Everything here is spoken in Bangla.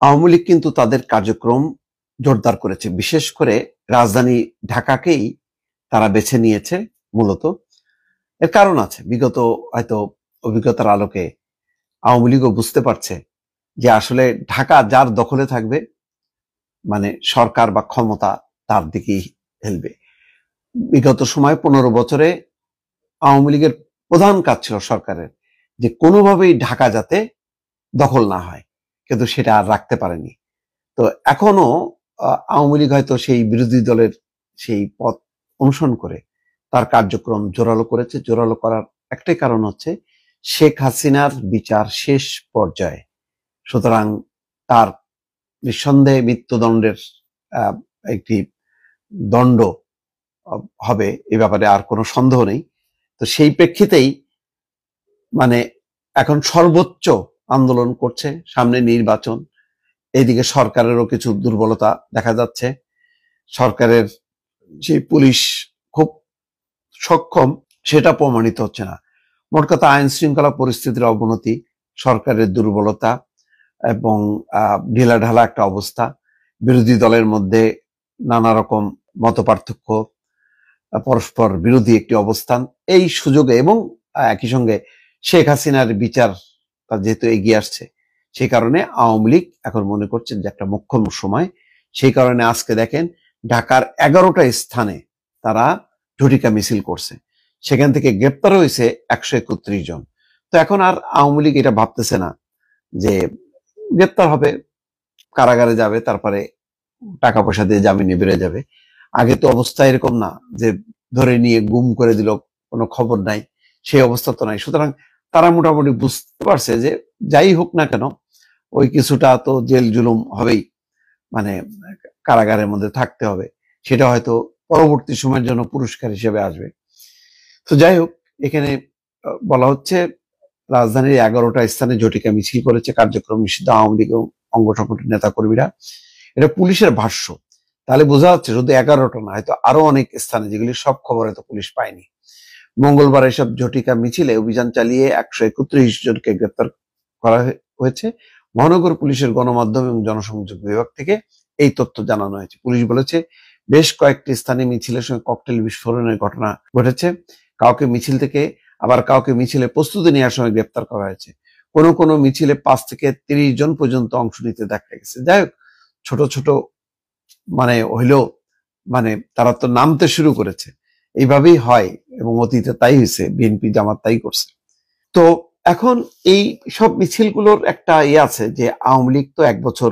আওয়ামী লীগ কিন্তু তাদের কার্যক্রম জোরদার করেছে, বিশেষ করে রাজধানী ঢাকাকেই তারা বেছে নিয়েছে। মূলত এর কারণ আছে, বিগত হয়তো অভিজ্ঞতার আলোকে আওয়ামী লীগও বুঝতে পারছে যে আসলে ঢাকা যার দখলে থাকবে, মানে সরকার বা ক্ষমতা তার দিকেই হেলবে। বিগত সময় 15 বছরে আওয়ামী লীগের প্রধান কাজ ছিল সরকারের যে কোনোভাবেই ঢাকা যাতে দখল না হয়, কিন্তু সেটা আর রাখতে পারেনি। তো এখনো আওয়ামী লীগ হয়তো সেই বিরোধী দলের সেই পথ অনুসরণ করে তার কার্যক্রম জোরালো করেছে। জোরালো করার একটাই কারণ হচ্ছে শেখ হাসিনার বিচার শেষ পর্যায়ে, সুতরাং তার নিঃসন্দেহে মৃত্যুদণ্ডের একটি দণ্ড হবে, এ ব্যাপারে আর কোনো সন্দেহ নেই। তো সেই প্রেক্ষিতেই মানে এখন সর্বোচ্চ আন্দোলন করছে, সামনে নির্বাচন, এইদিকে সরকারেরও কিছু দুর্বলতা দেখা যাচ্ছে। সরকারের যে পুলিশ খুব সক্ষম সেটা প্রমাণিত হচ্ছে না। মোট কথা আইন শৃঙ্খলা পরিস্থিতির অবনতি, সরকারের দুর্বলতা এবং ঢিলাঢালা একটা অবস্থা, বিরোধী দলের মধ্যে নানা রকম মতপার্থক্য, পরস্পর বিরোধী একটি অবস্থান, এই সুযোগে এবং একই সঙ্গে শেখ হাসিনার বিচার যেহেতু এগিয়ে আসছে, সেই কারণে আওয়ামী লীগ এখন মনে করছেন যে একটা মোক্ষম সময়। সেই কারণে আজকে দেখেন ঢাকার 11টা স্থানে তারা ঝটিকা মিছিল করছে, সেখান থেকে গ্রেপ্তার হয়েছে 131 জন। তো এখন আর আওয়ামী লীগ এটা ভাবতেছে না যে গ্রেপ্তার হবে, কারাগারে যাবে, তারপরে টাকা পয়সা দিয়ে জামিনে বেড়ে যাবে। আগে তো অবস্থা এরকম না যে ধরে নিয়ে গুম করে দিল, কোনো খবর নাই, সেই অবস্থা তো নাই। সুতরাং তারা মোটামুটি বুঝতে পারছে যে যাই হোক না কেন ওই কিছুটা তো জেল জুলুম হবেই, মানে কারাগারের মধ্যে থাকতে হবে, সেটা হয়তো পরবর্তী সময়ের জন্য পুরস্কার হিসেবে আসবে। তো যাই হোক, এখানে বলা হচ্ছে রাজধানীর 11টা স্থানে ঝটিকা মিছিল করেছে কার্যক্রম নিষিদ্ধ আওয়ামী লীগ এবং অঙ্গ সংগঠনের নেতা কর্মীরা। এটা পুলিশের ভাষ্য। তাহলে বোঝা যাচ্ছে শুধু 11টা না, হয়তো আরো অনেক স্থানে, যেগুলি সব খবর হয়তো পুলিশ পায়নি। মঙ্গলবার এসব ঝটিকা মিছিলে অভিযান চালিয়ে 131 জনকে গ্রেপ্তার করা হয়েছে। মহানগর পুলিশের গণমাধ্যম এবং জনসংযোগ বিভাগ থেকে এই তথ্য জানানো হয়েছে। পুলিশ বলেছে বেশ কয়েকটি স্থানে মিছিলের সঙ্গে ককটেল বিস্ফোরণের ঘটনা ঘটেছে। কাউকে মিছিল থেকে আবার কাউকে মিছিলে প্রস্তুতি নেওয়ার সময় গ্রেপ্তার করা হয়েছে। কোনো কোনো মিছিলে 5 থেকে 30 জন পর্যন্ত অংশ নিতে দেখা গেছে। যাই হোক, ছোট ছোট মানে হইলেও মানে তারা তো নামতে শুরু করেছে, এইভাবেই হয় এবং অতীতে তাই হয়েছে, বিএনপি জামাত তাই করছে। তো এখন এই সব মিছিলগুলোর একটা আছে যে আওয়ামী লীগ তো 1 বছর